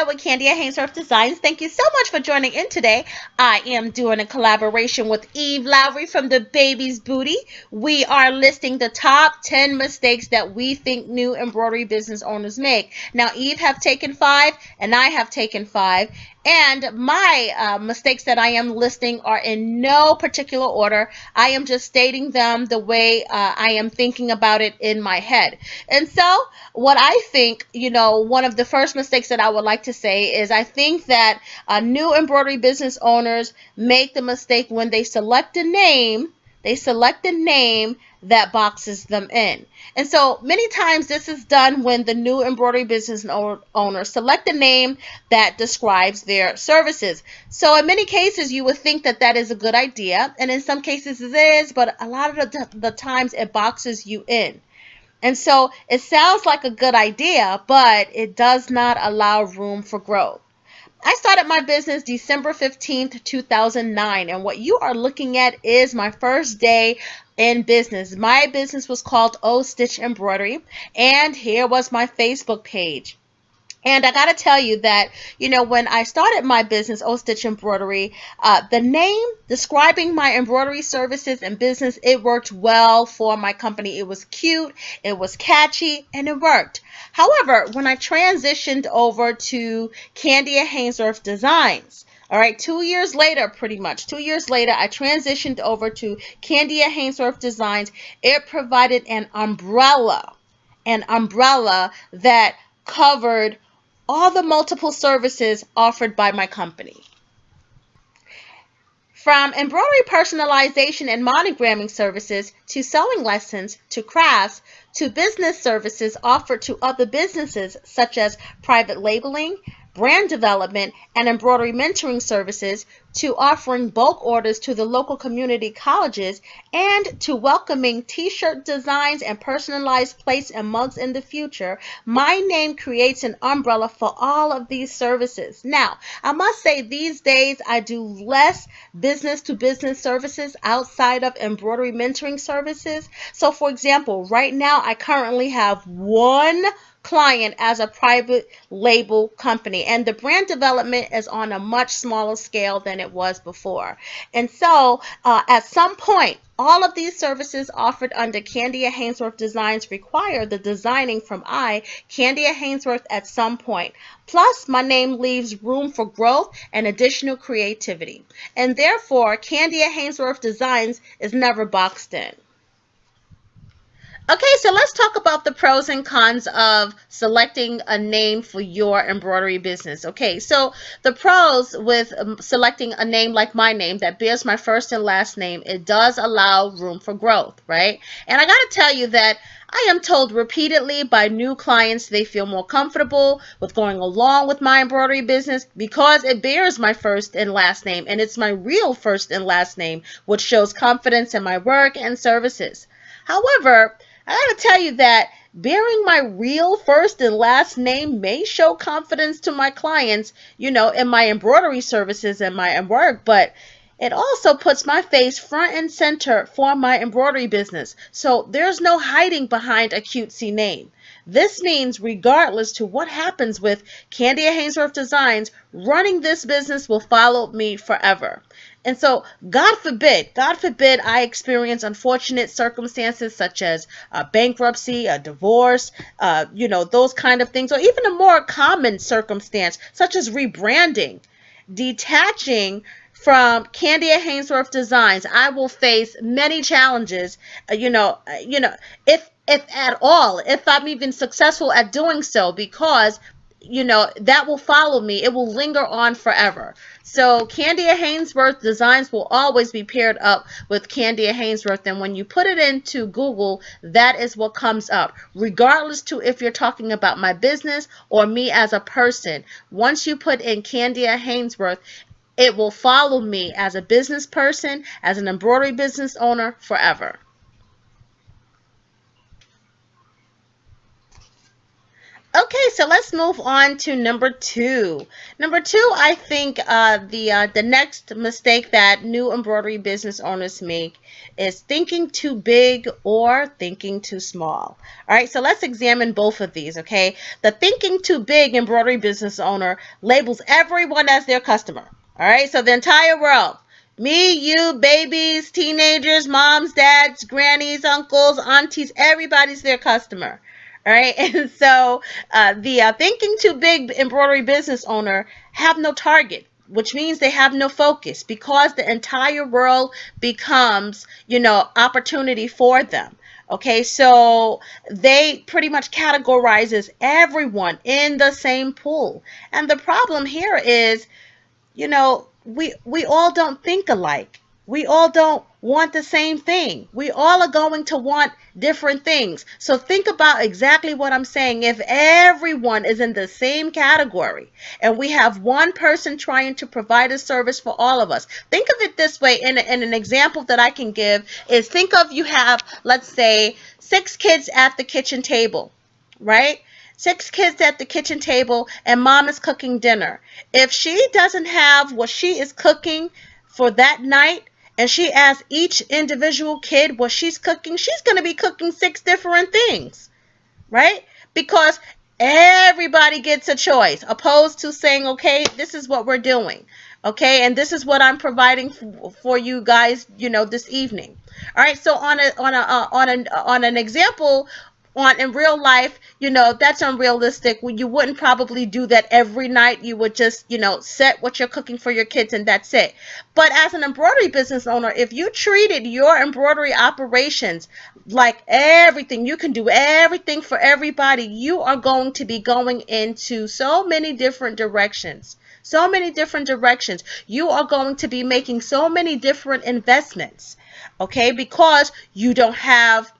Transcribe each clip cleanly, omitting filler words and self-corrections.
Kandia with Kandia Haynesworth Designs. Thank you so much for joining in today. I am doing a collaboration with Lowry from the Baby's Booty. We are listing the top 10 mistakes that we think new embroidery business owners make. Now, Eve have taken 5 and I have taken 5. And my mistakes that I am listing are in no particular order. I am just stating them the way I am thinking about it in my head. And so what I think, one of the first mistakes that I would like to say is I think that new embroidery business owners make the mistake when they select a name. They select a name that boxes them in. And so many times this is done when the new embroidery business owner select a name that describes their services. So in many cases you would think that that is a good idea, and in some cases it is, but a lot of the times it boxes you in. And so it sounds like a good idea, but it does not allow room for growth. I started my business December 15th, 2009, and what you are looking at is my first day in business. My business was called O Stitch Embroidery, and here was my Facebook page. And I got to tell you that, when I started my business, O Stitch Embroidery, the name describing my embroidery services and business, it worked well for my company. It was cute, it was catchy, and it worked. However, when I transitioned over to Kandia Haynesworth Designs, all right, 2 years later, pretty much 2 years later, I transitioned over to Kandia Haynesworth Designs. It provided an umbrella that covered all the multiple services offered by my company. From embroidery personalization and monogramming services to sewing lessons to crafts to business services offered to other businesses such as private labeling, brand development, and embroidery mentoring services, to offering bulk orders to the local community colleges, and to welcoming t-shirt designs and personalized plates and mugs in the future, my name creates an umbrella for all of these services. Now, I must say these days I do less business-to-business services outside of embroidery mentoring services. So, for example, right now I currently have one client as a private label company, and the brand development is on a much smaller scale than it was before. And so at some point, all of these services offered under Kandia Haynesworth Designs require the designing from Kandia Haynesworth, at some point. Plus, my name leaves room for growth and additional creativity. And therefore, Kandia Haynesworth Designs is never boxed in. Okay, so let's talk about the pros and cons of selecting a name for your embroidery business. Okay, so the pros with selecting a name like my name that bears my first and last name, it does allow room for growth, right? And I got to tell you that I am told repeatedly by new clients they feel more comfortable with going along with my embroidery business because it bears my first and last name, and it's my real first and last name, which shows confidence in my work and services. However, I gotta tell you that bearing my real first and last name may show confidence to my clients, in my embroidery services and my work, but it also puts my face front and center for my embroidery business. So there's no hiding behind a cutesy name. This means regardless to what happens with Kandia Haynesworth Designs, running this business will follow me forever. And so, God forbid I experience unfortunate circumstances such as bankruptcy, a divorce, those kind of things, or even a more common circumstance such as rebranding, detaching from Kandia Haynesworth Designs. I will face many challenges, if at all, if I'm even successful at doing so, because that will follow me. It will linger on forever. So Kandia Haynesworth Designs will always be paired up with Kandia Haynesworth. And when you put it into Google, that is what comes up, regardless to if you're talking about my business or me as a person. Once you put in Kandia Haynesworth, it will follow me as a business person, as an embroidery business owner forever. Okay, so let's move on to number two. Number two, I think the next mistake that new embroidery business owners make is thinking too big or thinking too small. All right, so let's examine both of these. Okay, the thinking too big embroidery business owner labels everyone as their customer. All right, so the entire world. Me, you, babies, teenagers, moms, dads, grannies, uncles, aunties, everybody's their customer. All right. And so the thinking too big embroidery business owner have no target, which means they have no focus because the entire world becomes, opportunity for them. Okay, so they pretty much categorizes everyone in the same pool. And the problem here is, we all don't think alike. We all don't want the same thing. We all are going to want different things. So think about exactly what I'm saying. If everyone is in the same category and we have one person trying to provide a service for all of us, think of it this way. In an example that I can give is, think of, you have, let's say, 6 kids at the kitchen table, right? 6 kids at the kitchen table, and mom is cooking dinner. If she doesn't have what she is cooking for that night, and she asks each individual kid what she's cooking, she's going to be cooking 6 different things, right? Because everybody gets a choice, opposed to saying, okay, this is what we're doing. Okay, and this is what I'm providing for you guys, this evening. All right, so on an example, in real life, that's unrealistic. You wouldn't probably do that every night. You would just, set what you're cooking for your kids and that's it. But as an embroidery business owner, if you treated your embroidery operations like everything, you can do everything for everybody, you are going to be going into so many different directions. So many different directions. You are going to be making so many different investments, okay, because you don't have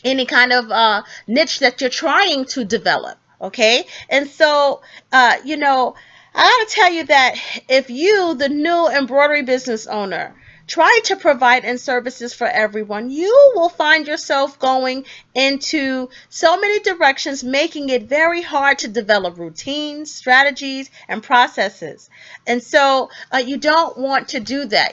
any kind of niche that you're trying to develop. Okay. And so, I got to tell you that if you, the new embroidery business owner, try to provide and services for everyone, you will find yourself going into so many directions, making it very hard to develop routines, strategies, and processes. And so you don't want to do that.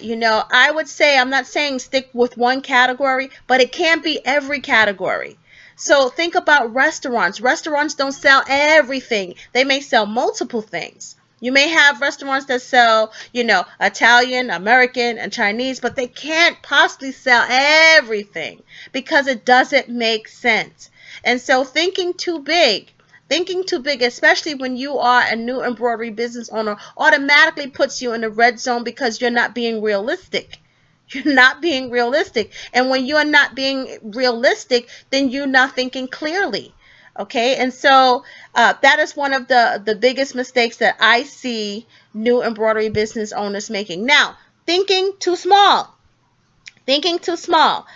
I would say, I'm not saying stick with one category, but it can't be every category. So think about restaurants. Restaurants don't sell everything. They may sell multiple things. You may have restaurants that sell, Italian, American, and Chinese, but they can't possibly sell everything because it doesn't make sense. And so thinking too big, especially when you are a new embroidery business owner, automatically puts you in the red zone because you're not being realistic. You're not being realistic. And when you are not being realistic, then you're not thinking clearly. Okay, and so that is one of the biggest mistakes that I see new embroidery business owners making. Now, thinking too small. Thinking too small.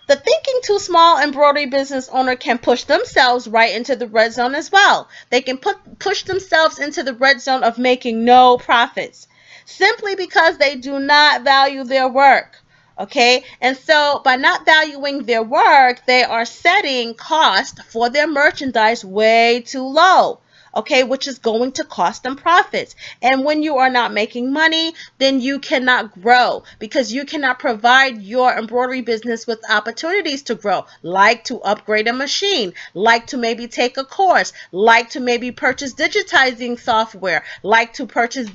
The thinking too small embroidery business owner can push themselves right into the red zone as well. They can push themselves into the red zone of making no profits simply because they do not value their work. Okay, and so by not valuing their work, they are setting cost for their merchandise way too low. Okay, which is going to cost them profits. And when you are not making money, then you cannot grow because you cannot provide your embroidery business with opportunities to grow, like to upgrade a machine, like to maybe take a course, like to maybe purchase digitizing software, like to purchase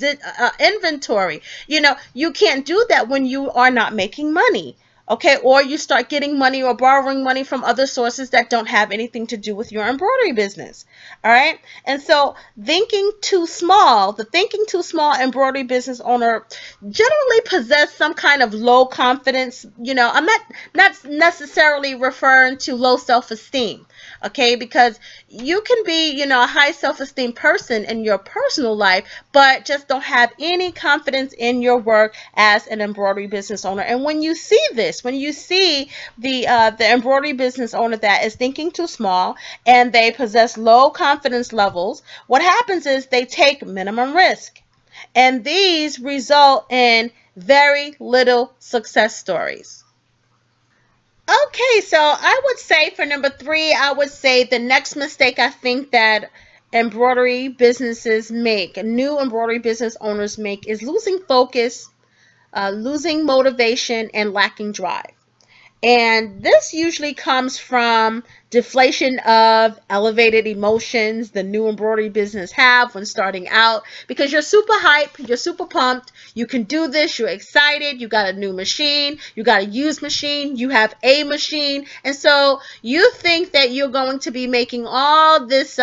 inventory. You can't do that when you are not making money. Okay, or you start getting money or borrowing money from other sources that don't have anything to do with your embroidery business. All right, and so the thinking too small embroidery business owner generally possess some kind of low confidence. I'm not necessarily referring to low self-esteem. Okay, because you can be, a high self-esteem person in your personal life, but just don't have any confidence in your work as an embroidery business owner. And when you see this, when you see the embroidery business owner that is thinking too small and they possess low confidence levels, what happens is they take minimum risk. And these result in very little success stories. Okay, so I would say for number three, I would say the next mistake I think that embroidery businesses make, new embroidery business owners make, is losing focus, losing motivation, and lacking drive. And this usually comes from deflation of elevated emotions the new embroidery business have when starting out, because you're super hype, you're super pumped, you can do this, you're excited, you got a new machine, you got a used machine, you have a machine, and so you think that you're going to be making all this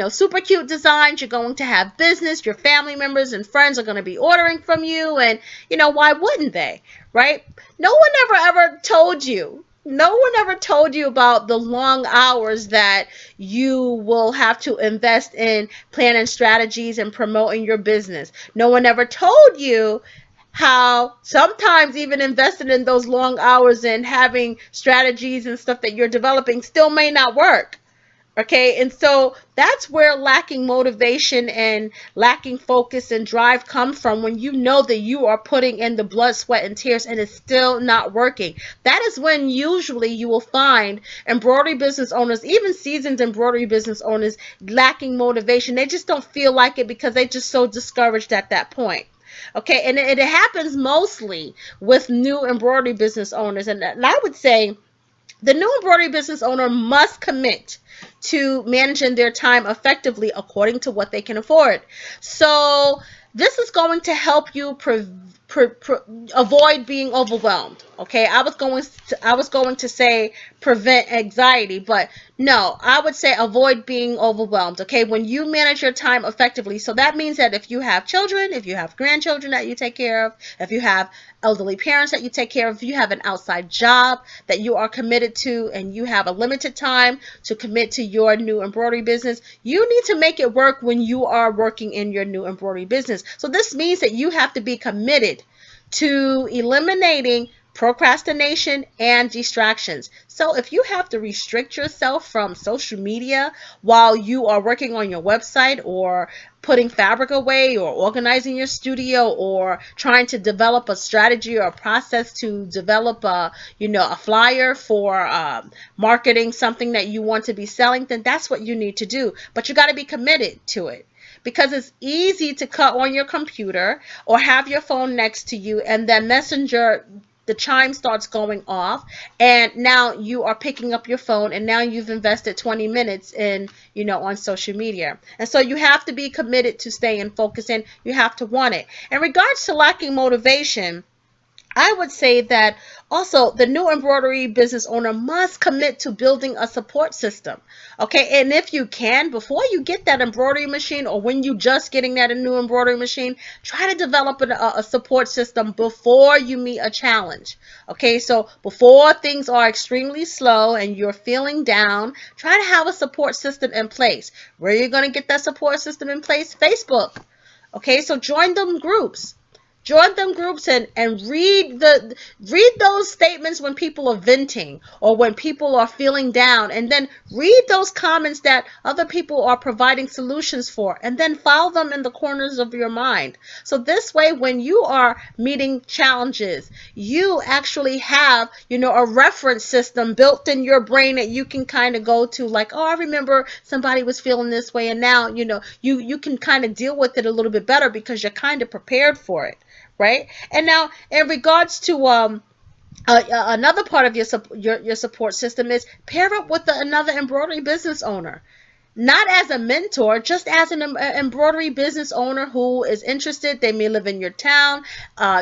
super cute designs, you're going to have business, your family members and friends are going to be ordering from you, and why wouldn't they, right? No one ever told you. No one ever told you about the long hours that you will have to invest in planning strategies and promoting your business. No one ever told you how sometimes even investing in those long hours and having strategies and stuff that you're developing still may not work. Okay, and so that's where lacking motivation and lacking focus and drive come from, when you know that you are putting in the blood, sweat, and tears and it's still not working. That is when usually you will find embroidery business owners, even seasoned embroidery business owners, lacking motivation. They just don't feel like it because they're just so discouraged at that point. Okay, and it happens mostly with new embroidery business owners. And I would say the new embroidery business owner must commit to managing their time effectively according to what they can afford. So this is going to help you avoid being overwhelmed. Okay, I was going to say prevent anxiety, but no, I would say avoid being overwhelmed. Okay, when you manage your time effectively, so that means that if you have children, if you have grandchildren that you take care of, if you have elderly parents that you take care of, if you have an outside job that you are committed to, and you have a limited time to commit to your new embroidery business, you need to make it work when you are working in your new embroidery business. So this means that you have to be committed to eliminating procrastination and distractions. So if you have to restrict yourself from social media while you are working on your website, or putting fabric away, or organizing your studio, or trying to develop a strategy or a process to develop a flyer for marketing something that you want to be selling, then that's what you need to do. But you got to be committed to it. Because it's easy to cut on your computer or have your phone next to you, and then Messenger, the chime starts going off, and now you are picking up your phone, and now you've invested 20 minutes in, on social media. And so you have to be committed to staying focused, and you have to want it. In regards to lacking motivation, I would say that also the new embroidery business owner must commit to building a support system. Okay, and if you can, before you get that embroidery machine, or when you just getting that new embroidery machine, try to develop a support system before you meet a challenge. Okay, so before things are extremely slow and you're feeling down, try to have a support system in place. Where are you going to get that support system in place? Facebook. Okay, so join them groups. Join them groups and read those statements when people are venting or when people are feeling down, and then read those comments that other people are providing solutions for, and then file them in the corners of your mind. So this way, when you are meeting challenges, you actually have a reference system built in your brain that you can kind of go to, like, oh, I remember somebody was feeling this way, and now you can kind of deal with it a little bit better because you're kind of prepared for it. Right? And now, in regards to another part of your support system is pair up with another embroidery business owner. Not as a mentor, just as an embroidery business owner who is interested. They may live in your town.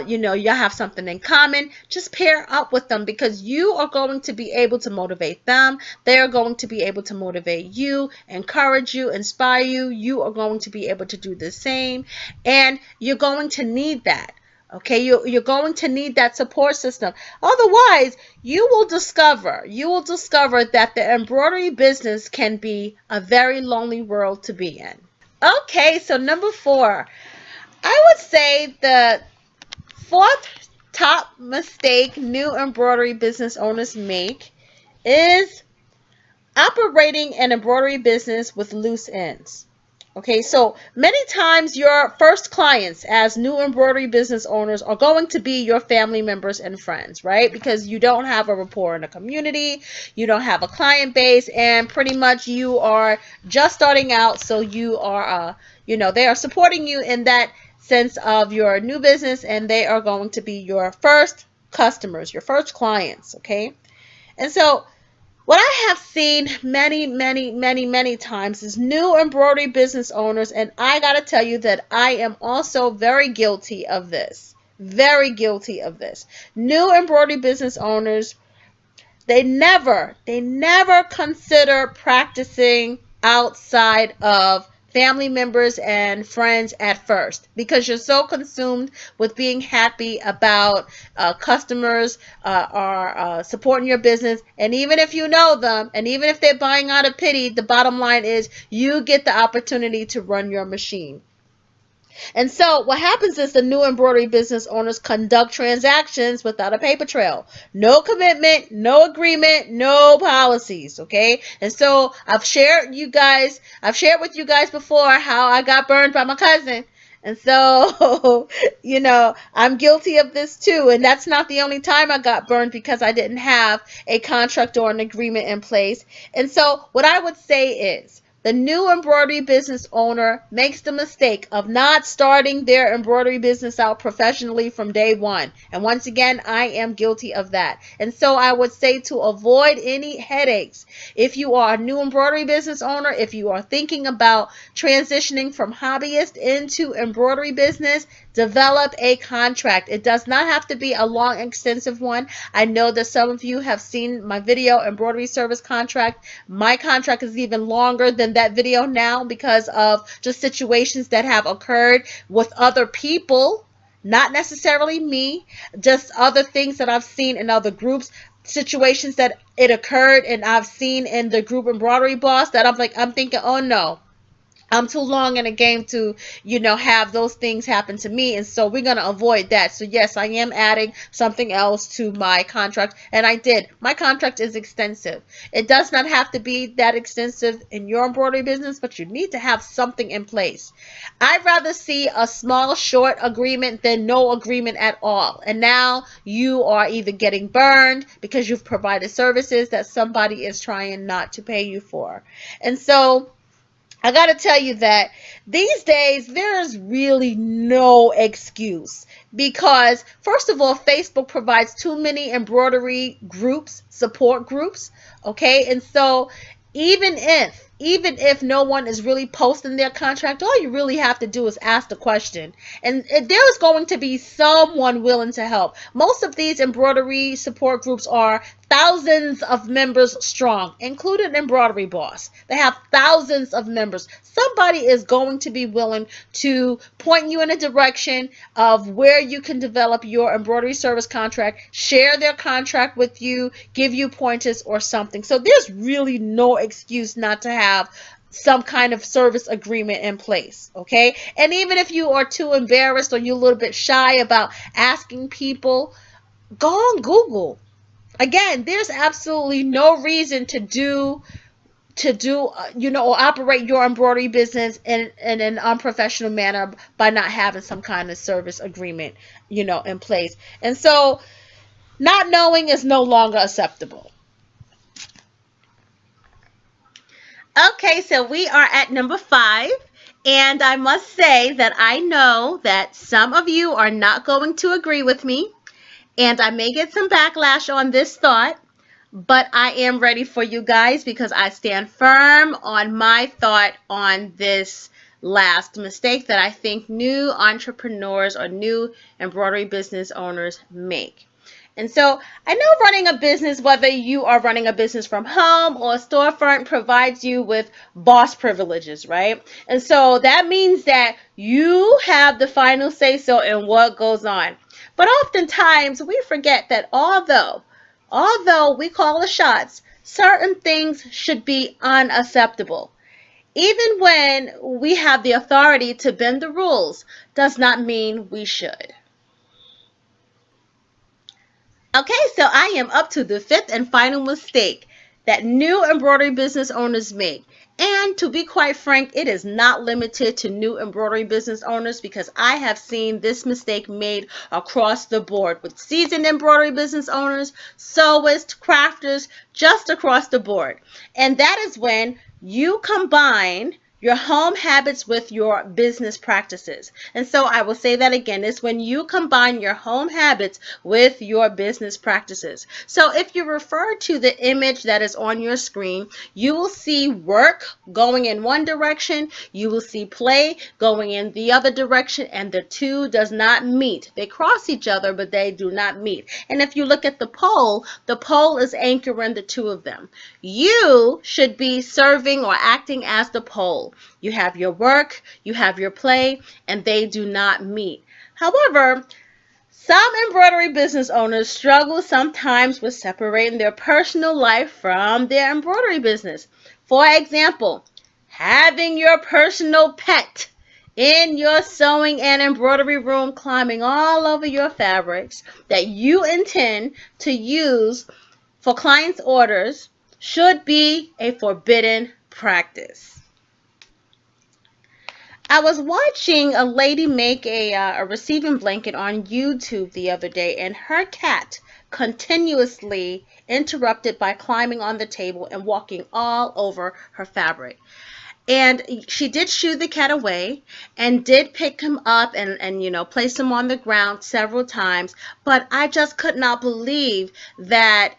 You have something in common. Just pair up with them, because you are going to be able to motivate them. They are going to be able to motivate you, encourage you, inspire you. You are going to be able to do the same, and you're going to need that. Okay, you're going to need that support system. Otherwise, you will discover that the embroidery business can be a very lonely world to be in. Okay, so number 4, I would say the 4th top mistake new embroidery business owners make is operating an embroidery business with loose ends. Okay, so many times your first clients as new embroidery business owners are going to be your family members and friends, right? Because you don't have a rapport in the community, you don't have a client base, and pretty much you are just starting out, so you are, they are supporting you in that sense of your new business, and they are going to be your first customers, your first clients, okay? And so what I have seen many, many, many, many times is new embroidery business owners, and I gotta tell you that I am also very guilty of this. Very guilty of this. New embroidery business owners, they never consider practicing outside of family members and friends at first because you're so consumed with being happy about customers are supporting your business. And even if you know them and even if they're buying out of pity, the bottom line is you get the opportunity to run your machine. And so what happens is the new embroidery business owners conduct transactions without a paper trail. No commitment, no agreement, no policies, okay? And so I've shared with you guys before how I got burned by my cousin. And so, I'm guilty of this too. And that's not the only time I got burned because I didn't have a contract or an agreement in place. And so what I would say is, the new embroidery business owner makes the mistake of not starting their embroidery business out professionally from day one. And once again, I am guilty of that. And so I would say to avoid any headaches, if you are a new embroidery business owner, if you are thinking about transitioning from hobbyist into embroidery business, develop a contract. It does not have to be a long, extensive one. I know that some of you have seen my video, embroidery service contract. My contract is even longer than that video now because of just situations that have occurred with other people, not necessarily me, just other things that I've seen in other groups, situations that it occurred and I've seen in the group embroidery boss that I'm thinking, oh no, I'm too long in a game to, have those things happen to me. And so we're going to avoid that. So yes, I am adding something else to my contract. And I did. My contract is extensive. It does not have to be that extensive in your embroidery business, but you need to have something in place. I'd rather see a small, short agreement than no agreement at all. And now you are either getting burned because you've provided services that somebody is trying not to pay you for. And so I got to tell you that these days there's really no excuse because, first of all, Facebook provides too many embroidery groups, support groups, okay? And so even if no one is really posting their contract, all you really have to do is ask the question. And there is going to be someone willing to help. Most of these embroidery support groups are thousands of members strong, including Embroidery Boss. They have thousands of members. Somebody is going to be willing to point you in a direction of where you can develop your embroidery service contract, share their contract with you, give you pointers or something. So there's really no excuse not to have some kind of service agreement in place, okay? And even if you are too embarrassed or you're a little bit shy about asking people, go on Google. Again, there's absolutely no reason to do or operate your embroidery business in an unprofessional manner by not having some kind of service agreement, in place. And so not knowing is no longer acceptable. Okay, so we are at number 5. And I must say that I know that some of you are not going to agree with me. And I may get some backlash on this thought, but I am ready for you guys because I stand firm on my thought on this last mistake that I think new entrepreneurs or new embroidery business owners make. And so I know running a business, whether you are running a business from home or a storefront, provides you with boss privileges, right? And so that means that you have the final say so in what goes on. But oftentimes we forget that although we call the shots, certain things should be unacceptable. Even when we have the authority to bend the rules, does not mean we should. Okay, so I am up to the 5th and final mistake that new embroidery business owners make. And to be quite frank, it is not limited to new embroidery business owners, because I have seen this mistake made across the board with seasoned embroidery business owners, sewists, crafters, just across the board. And that is when you combine your home habits with your business practices. And so I will say that again, it's when you combine your home habits with your business practices. So if you refer to the image that is on your screen, you will see work going in one direction, you will see play going in the other direction, and the two does not meet. They cross each other, but they do not meet. And if you look at the pole is anchoring the two of them. You should be serving or acting as the pole. You have your work, you have your play, and they do not meet. However, some embroidery business owners struggle sometimes with separating their personal life from their embroidery business. For example, having your personal pet in your sewing and embroidery room climbing all over your fabrics that you intend to use for clients' orders should be a forbidden practice. I was watching a lady make a receiving blanket on YouTube the other day, and her cat continuously interrupted by climbing on the table and walking all over her fabric. And she did shoo the cat away and did pick him up and place him on the ground several times. But I just could not believe that,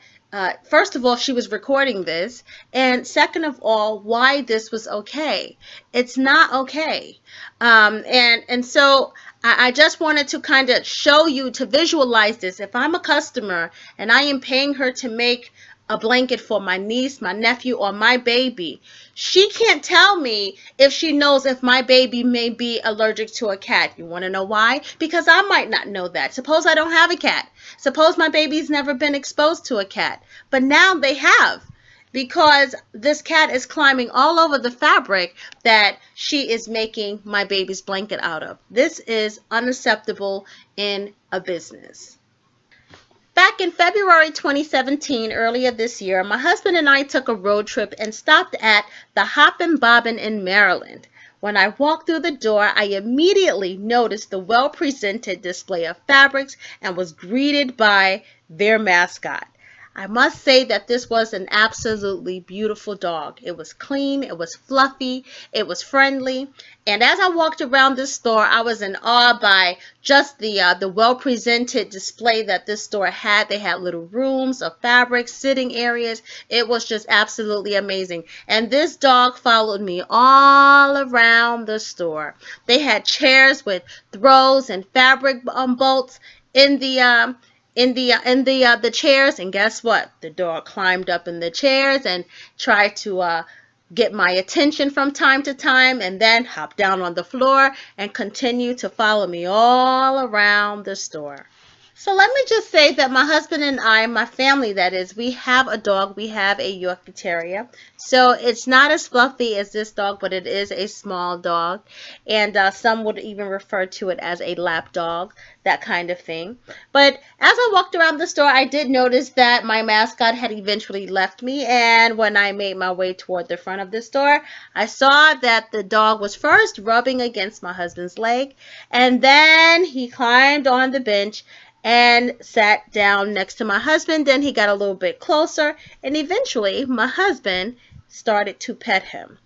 first of all, she was recording this. And second of all, why this was okay. It's not okay. And so I just wanted to kind of show you, to visualize this. If I'm a customer and I am paying her to make a blanket for my niece, my nephew, or my baby, she can't tell me if she knows if my baby may be allergic to a cat. You want to know why? Because I might not know that. Suppose I don't have a cat. Suppose my baby's never been exposed to a cat. But now they have, because this cat is climbing all over the fabric that she is making my baby's blanket out of. This is unacceptable in a business. Back in February 2017, earlier this year, my husband and I took a road trip and stopped at the Hoppin' Bobbin in Maryland. When I walked through the door, I immediately noticed the well-presented display of fabrics and was greeted by their mascot. I must say that this was an absolutely beautiful dog. It was clean, it was fluffy, it was friendly. And as I walked around this store, I was in awe by just the well-presented display that this store had. They had little rooms of fabrics, sitting areas. It was just absolutely amazing. And this dog followed me all around the store. They had chairs with throws and fabric bolts in the chairs, and guess what? The dog climbed up in the chairs and tried to get my attention from time to time, and then hopped down on the floor and continued to follow me all around the store. So let me just say that my husband and I, my family that is, we have a dog. We have a Yorkie Terrier. So it's not as fluffy as this dog, but it is a small dog. And some would even refer to it as a lap dog, that kind of thing. But as I walked around the store, I did notice that my mascot had eventually left me. And when I made my way toward the front of the store, I saw that the dog was first rubbing against my husband's leg. And then he climbed on the bench and sat down next to my husband. Then he got a little bit closer, and eventually my husband started to pet him.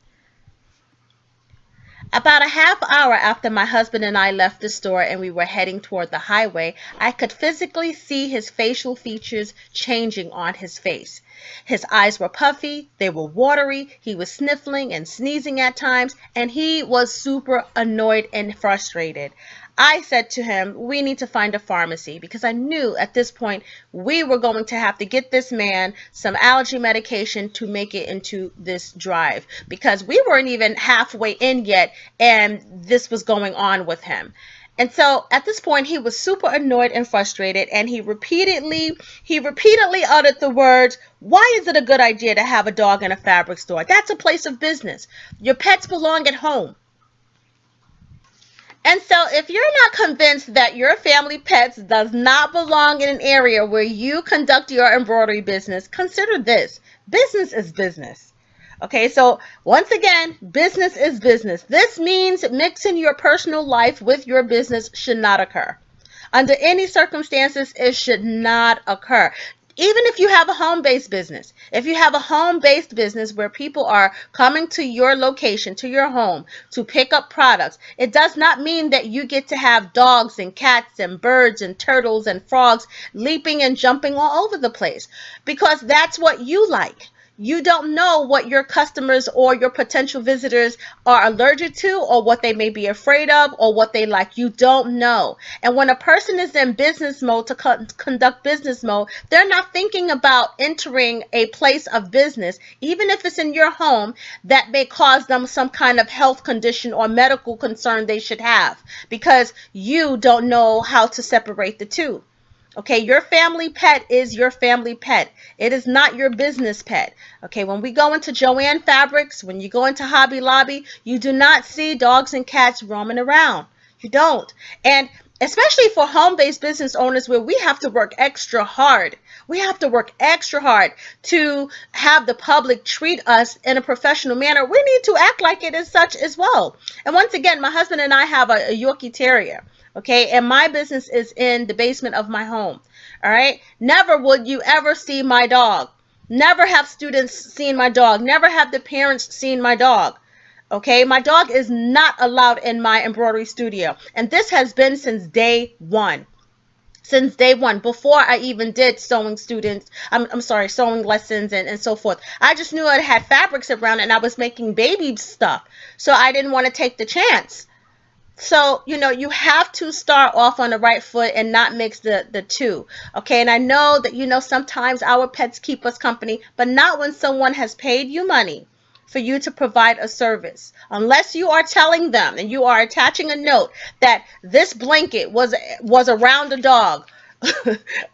About a half hour after my husband and I left the store and we were heading toward the highway, I could physically see his facial features changing on his face. His eyes were puffy, they were watery, he was sniffling and sneezing at times, and he was super annoyed and frustrated. I said to him, we need to find a pharmacy, because I knew at this point we were going to have to get this man some allergy medication to make it into this drive, because we weren't even halfway in yet and this was going on with him. And so at this point he was super annoyed and frustrated, and he repeatedly uttered the words, "Why is it a good idea to have a dog in a fabric store? That's a place of business. Your pets belong at home." And so if you're not convinced that your family pets does not belong in an area where you conduct your embroidery business, consider this. Business is business. Okay, so once again, business is business. This means mixing your personal life with your business should not occur. Under any circumstances, it should not occur. Even if you have a home-based business, if you have a home-based business where people are coming to your location, to your home, to pick up products, it does not mean that you get to have dogs and cats and birds and turtles and frogs leaping and jumping all over the place, because that's what you like. You don't know what your customers or your potential visitors are allergic to, or what they may be afraid of, or what they like. You don't know. And when a person is in business mode, to conduct business mode, they're not thinking about entering a place of business, even if it's in your home, that may cause them some kind of health condition or medical concern they should have, because you don't know how to separate the two. Okay, your family pet is your family pet. It is not your business pet. Okay, when we go into Joann Fabrics, when you go into Hobby Lobby, you do not see dogs and cats roaming around. You don't. And especially for home-based business owners, where we have to work extra hard. We have to work extra hard to have the public treat us in a professional manner. We need to act like it is such as well. And once again, my husband and I have a Yorkie Terrier. Okay, and my business is in the basement of my home. All right, never would you ever see my dog. Never have students seen my dog. Never have the parents seen my dog. Okay, my dog is not allowed in my embroidery studio, and this has been since day one. Since day one, before I even did sewing students, I'm sorry, sewing lessons and so forth. I just knew I had fabrics around and I was making baby stuff, so I didn't want to take the chance. So, you have to start off on the right foot and not mix the two. Okay, and I know that, sometimes our pets keep us company, but not when someone has paid you money for you to provide a service. Unless you are telling them and you are attaching a note that this blanket was around a dog.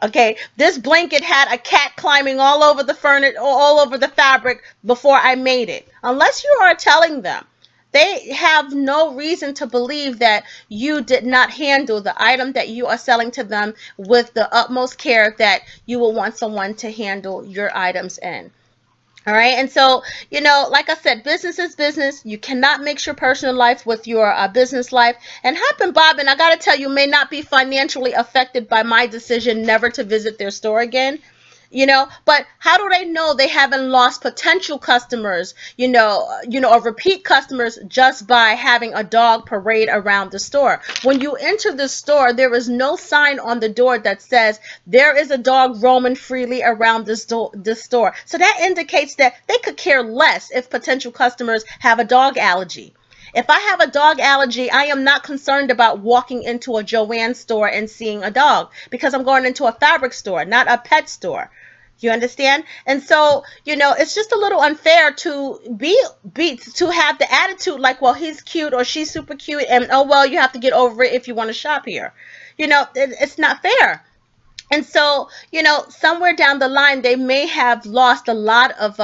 Okay, this blanket had a cat climbing all over the furniture, all over the fabric before I made it. Unless you are telling them, they have no reason to believe that you did not handle the item that you are selling to them with the utmost care that you will want someone to handle your items in. All right. And so, like I said, business is business. You cannot mix your personal life with your business life. And Hop and Bob, and I got to tell you, may not be financially affected by my decision never to visit their store again. But how do they know they haven't lost potential customers, or repeat customers, just by having a dog parade around the store? When you enter the store, there is no sign on the door that says there is a dog roaming freely around this store. So that indicates that they could care less if potential customers have a dog allergy. If I have a dog allergy, I am not concerned about walking into a Joann store and seeing a dog, because I'm going into a fabric store, not a pet store. You understand? And so, it's just a little unfair to to have the attitude like, well, he's cute or she's super cute, and oh well, you have to get over it if you want to shop here. It's not fair. And so, somewhere down the line, they may have lost a lot of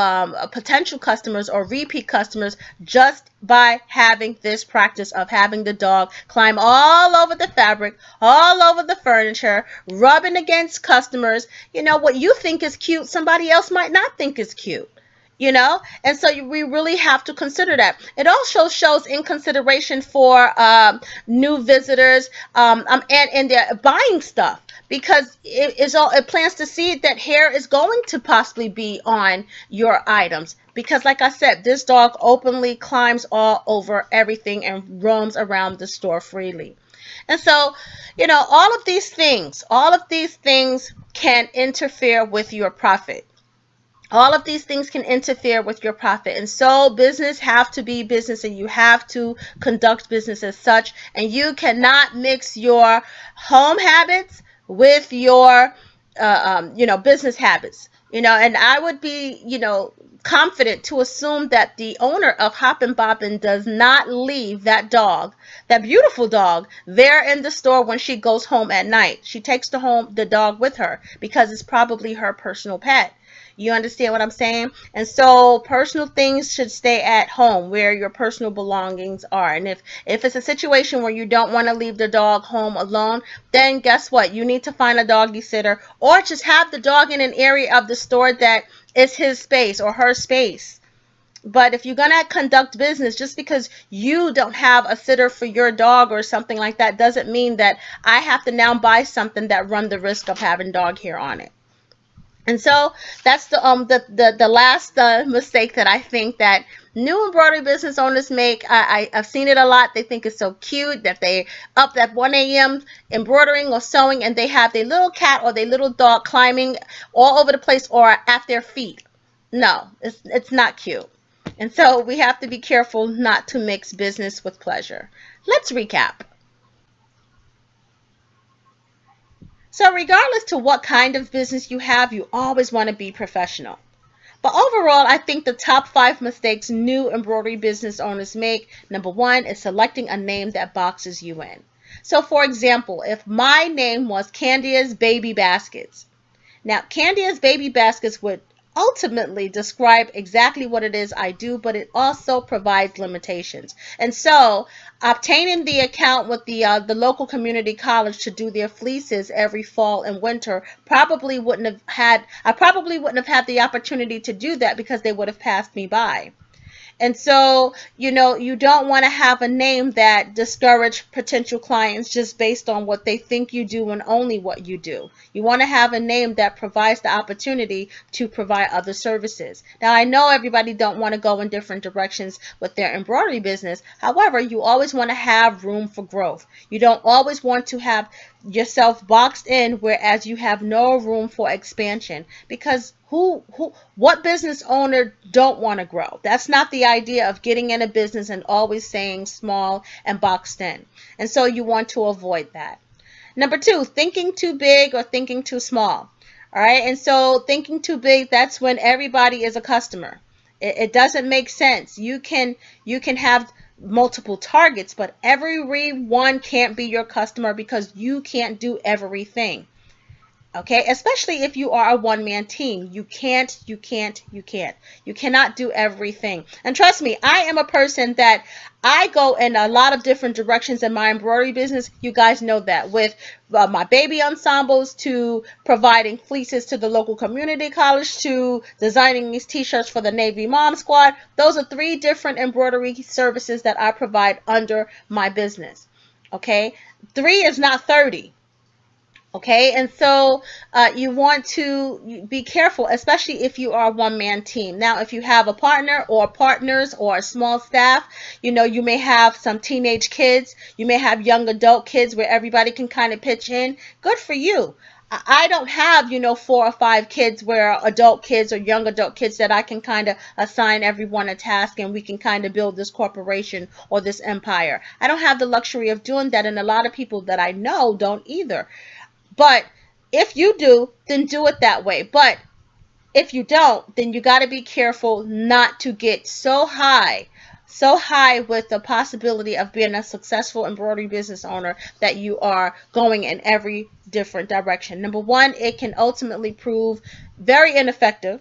potential customers or repeat customers just by having this practice of having the dog climb all over the fabric, all over the furniture, rubbing against customers. What you think is cute, somebody else might not think is cute. And so we really have to consider that. It also shows inconsideration for new visitors, and they're buying stuff, because it plants the seed that hair is going to possibly be on your items. Because like I said, this dog openly climbs all over everything and roams around the store freely. And so, all of these things can interfere with your profit. All of these things can interfere with your profit. And so business have to be business, and you have to conduct business as such. And you cannot mix your home habits with your, business habits. And I would be, confident to assume that the owner of Hop and Bobbin does not leave that dog, that beautiful dog, there in the store when she goes home at night. She takes the dog with her, because it's probably her personal pet. You understand what I'm saying? And so personal things should stay at home, where your personal belongings are. And if it's a situation where you don't want to leave the dog home alone, then guess what? You need to find a doggy sitter, or just have the dog in an area of the store that is his space or her space. But if you're going to conduct business, just because you don't have a sitter for your dog or something like that doesn't mean that I have to now buy something that run the risk of having dog hair on it. And so that's the last mistake that I think that new embroidery business owners make. I've seen it a lot. They think it's so cute that they up at 1 a.m. embroidering or sewing, and they have their little cat or their little dog climbing all over the place or at their feet. No, it's not cute. And so we have to be careful not to mix business with pleasure. Let's recap. So regardless to what kind of business you have, you always want to be professional. But overall, I think the top 5 mistakes new embroidery business owners make, number 1 is selecting a name that boxes you in. So for example, if my name was Kandia's Baby Baskets. Now, Kandia's Baby Baskets would ultimately describe exactly what it is I do, but it also provides limitations. And so obtaining the account with the local community college to do their fleeces every fall and winter I probably wouldn't have had the opportunity to do that because they would have passed me by. And so, you don't want to have a name that discourage potential clients just based on what they think you do and only what you do. You want to have a name that provides the opportunity to provide other services. Now, I know everybody don't want to go in different directions with their embroidery business. However, you always want to have room for growth. You don't always want to have yourself boxed in whereas you have no room for expansion, because what business owner don't want to grow? That's not the idea of getting in a business and always staying small and boxed in. And so you want to avoid that. Number 2, thinking too big or thinking too small. All right. And so thinking too big, that's when everybody is a customer. It doesn't make sense. You can have multiple targets, but everyone can't be your customer because you can't do everything. Okay, especially if you are a one-man team. You cannot do everything. And trust me, I am a person that I go in a lot of different directions in my embroidery business. You guys know that, with my baby ensembles to providing fleeces to the local community college to designing these t-shirts for the Navy Mom Squad. Those are 3 different embroidery services that I provide under my business. Okay, 3 is not 30. Okay, and so you want to be careful, especially if you are a one-man team. Now, if you have a partner or partners or a small staff, you may have some teenage kids, you may have young adult kids where everybody can kind of pitch in. Good for you. I don't have, 4 or 5 kids where adult kids or young adult kids that I can kind of assign everyone a task and we can kind of build this corporation or this empire. I don't have the luxury of doing that, and a lot of people that I know don't either. But if you do, then do it that way. But if you don't, then you got to be careful not to get so high with the possibility of being a successful embroidery business owner that you are going in every different direction. Number 1, it can ultimately prove very ineffective.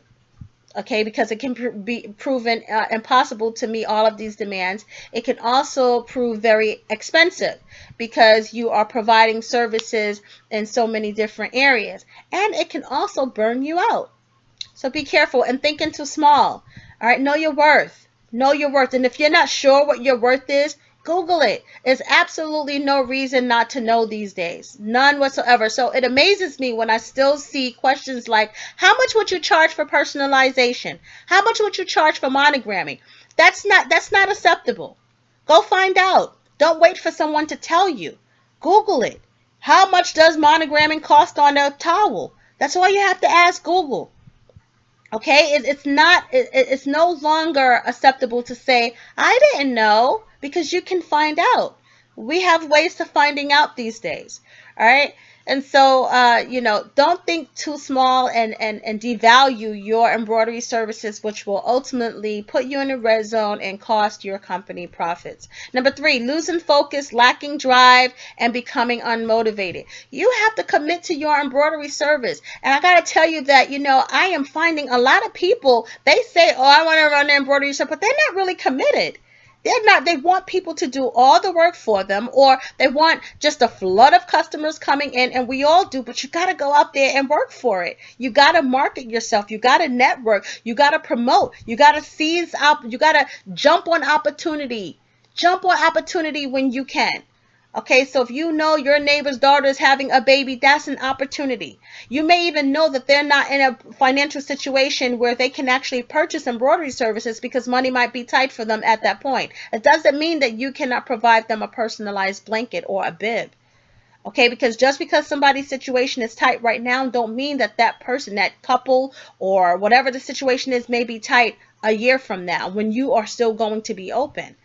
Okay, because it can be proven impossible to meet all of these demands. It can also prove very expensive because you are providing services in so many different areas. And it can also burn you out. So be careful and thinking too small. All right, know your worth. Know your worth. And if you're not sure what your worth is, Google it. There's absolutely no reason not to know these days. None whatsoever. So it amazes me when I still see questions like, how much would you charge for personalization? How much would you charge for monogramming? That's not acceptable. Go find out. Don't wait for someone to tell you. Google it. How much does monogramming cost on a towel? That's all you have to ask Google. Okay, it's no longer acceptable to say, I didn't know, because you can find out. We have ways to finding out these days. All right. And so, don't think too small and devalue your embroidery services, which will ultimately put you in a red zone and cost your company profits. Number 3, losing focus, lacking drive, and becoming unmotivated. You have to commit to your embroidery service. And I got to tell you that, I am finding a lot of people, they say, oh, I want to run an embroidery service, but they're not really committed. They want people to do all the work for them, or they want just a flood of customers coming in, and we all do, but you got to go out there and work for it. You got to market yourself. You got to network. You got to promote. You got to seize up. You got to jump on opportunity. Jump on opportunity when you can. Okay, so if you know your neighbor's daughter is having a baby, that's an opportunity. You may even know that they're not in a financial situation where they can actually purchase embroidery services because money might be tight for them at that point. It doesn't mean that you cannot provide them a personalized blanket or a bib. Okay, because just because somebody's situation is tight right now don't mean that that person, that couple, or whatever the situation is, may be tight a year from now when you are still going to be open.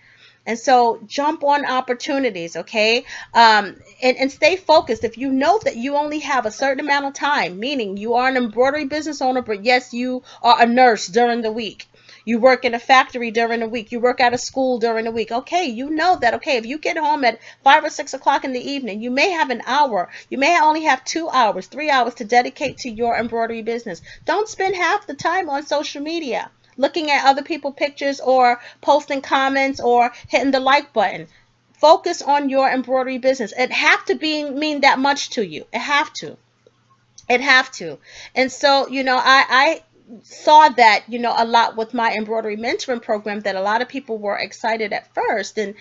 And so jump on opportunities, okay? And stay focused. If you know that you only have a certain amount of time, meaning you are an embroidery business owner, but yes, you are a nurse during the week. You work in a factory during the week. You work at a school during the week. Okay, you know that, okay, if you get home at 5 or 6 o'clock in the evening, you may have an hour. You may only have 2 hours, 3 hours to dedicate to your embroidery business. Don't spend half the time on social media, looking at other people's pictures or posting comments or hitting the like button. Focus on your embroidery business. It have to mean that much to you. It have to. It have to. And so, I saw that, a lot with my embroidery mentoring program, that a lot of people were excited at first. And,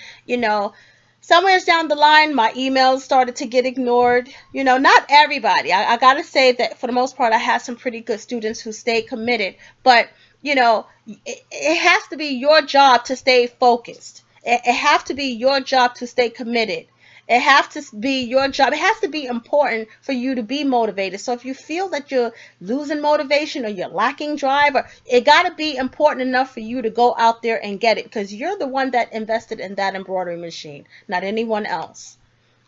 somewhere down the line, my emails started to get ignored. Not everybody. I got to say that for the most part, I had some pretty good students who stayed committed. But it has to be your job to stay focused. It has to be your job to stay committed. It has to be your job. It has to be important for you to be motivated. So if you feel that you're losing motivation or you're lacking drive, it got to be important enough for you to go out there and get it, because you're the one that invested in that embroidery machine, not anyone else.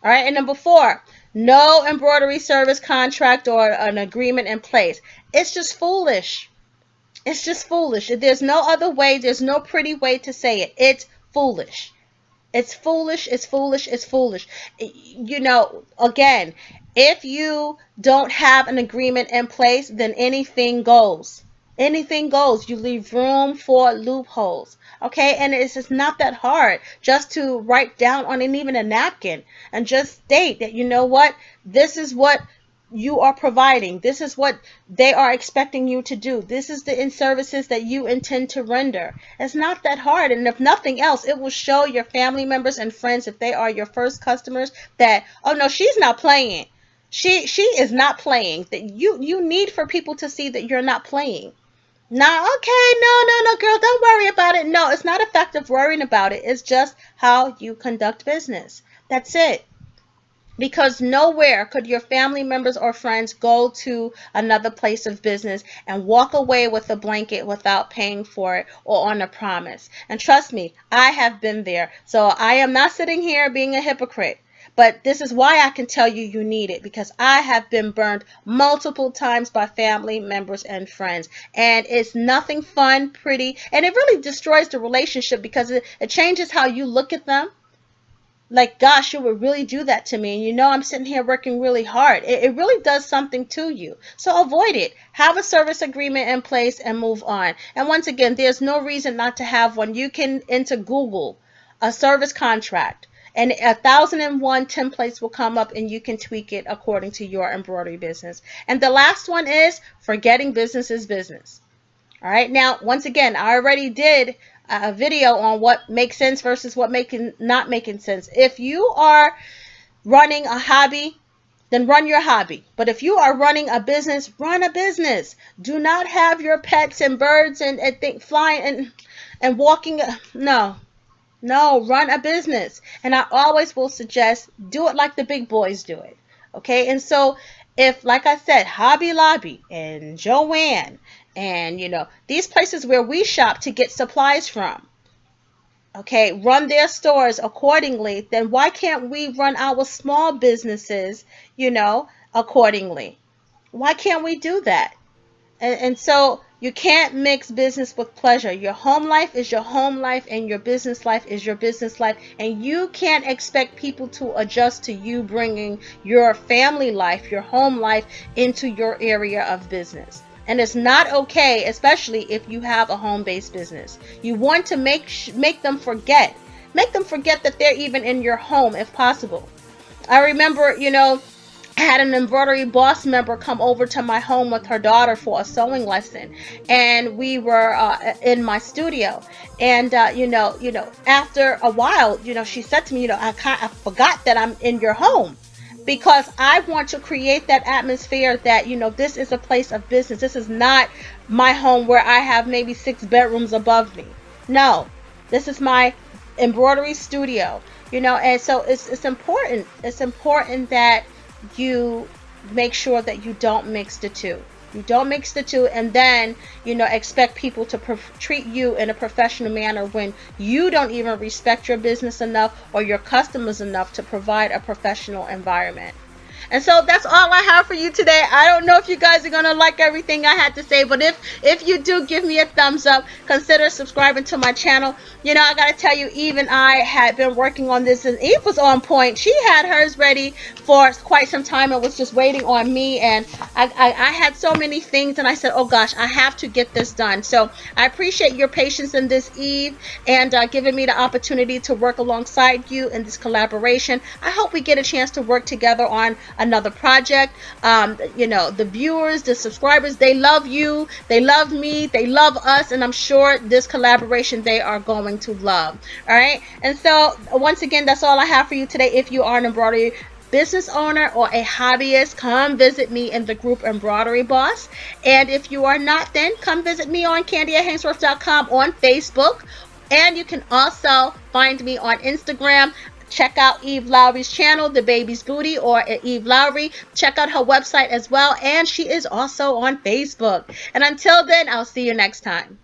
All right. And number 4, no embroidery service contract or an agreement in place. It's just foolish. It's just foolish. There's no other way. There's no pretty way to say it. It's foolish. It's foolish. It's foolish. It's foolish. Again, if you don't have an agreement in place, then anything goes. Anything goes. You leave room for loopholes. Okay, and it's just not that hard just to write down on even a napkin and just state that, this is what you are providing. This is what they are expecting you to do. This is the services that you intend to render. It's not that hard. And if nothing else, it will show your family members and friends, if they are your first customers, that, oh no, she's not playing. She is not playing. That you need for people to see that you're not playing. No, okay, no, girl, don't worry about it. No, it's not effective worrying about it. It's just how you conduct business. That's it. Because nowhere could your family members or friends go to another place of business and walk away with a blanket without paying for it or on a promise. And trust me, I have been there. So I am not sitting here being a hypocrite. But this is why I can tell you you need it, because I have been burned multiple times by family members and friends. And it's nothing fun, pretty, and it really destroys the relationship, because it changes how you look at them. Like, gosh, you would really do that to me. And I'm sitting here working really hard. It really does something to you. So avoid it. Have a service agreement in place and move on. And once again, there's no reason not to have one. You can enter Google a service contract, and 1,001 templates will come up, and you can tweak it according to your embroidery business. And the last one is forgetting business is business. All right. Now, once again, I already did a video on what makes sense versus what not making sense. If you are running a hobby, then run your hobby. But if you are running a business, run a business. Do not have your pets and birds and flying and walking. No, run a business. And I always will suggest do it like the big boys do it. Okay. And so if, like I said, Hobby Lobby and Joanne and, these places where we shop to get supplies from, okay, run their stores accordingly, then why can't we run our small businesses, accordingly? Why can't we do that? And so you can't mix business with pleasure. Your home life is your home life, and your business life is your business life. And you can't expect people to adjust to you bringing your family life, your home life, into your area of business. And it's not okay, especially if you have a home-based business. You want to make them forget Make them forget that they're even in your home if possible. I remember, I had an embroidery boss member come over to my home with her daughter for a sewing lesson, and we were in my studio. And after a while, she said to me, I forgot that I'm in your home, because I want to create that atmosphere that this is a place of business. This is not my home where I have maybe 6 bedrooms above me. No, this is my embroidery studio. And so it's important. It's important that you make sure that you don't mix the two. You don't mix the two and then, expect people to treat you in a professional manner when you don't even respect your business enough or your customers enough to provide a professional environment. And so that's all I have for you today. I don't know if you guys are going to like everything I had to say, but if you do, give me a thumbs up. Consider subscribing to my channel. I got to tell you, Eve and I had been working on this, and Eve was on point. She had hers ready for quite some time and was just waiting on me. And I had so many things, and I said, oh gosh, I have to get this done. So I appreciate your patience in this, Eve, and giving me the opportunity to work alongside you in this collaboration. I hope we get a chance to work together on another project. The viewers, the subscribers, they love you, they love me, they love us, and I'm sure this collaboration they are going to love. All right, and so once again, that's all I have for you today. If you are an embroidery business owner or a hobbyist, come visit me in the group Embroidery Boss. And if you are not, then come visit me on KandiaHaynesworth.com on Facebook, and you can also find me on Instagram. Check out Eve Lowry's channel, The Baby's Booty, or Eve Lowry. Check out her website as well, and she is also on Facebook. And until then, I'll see you next time.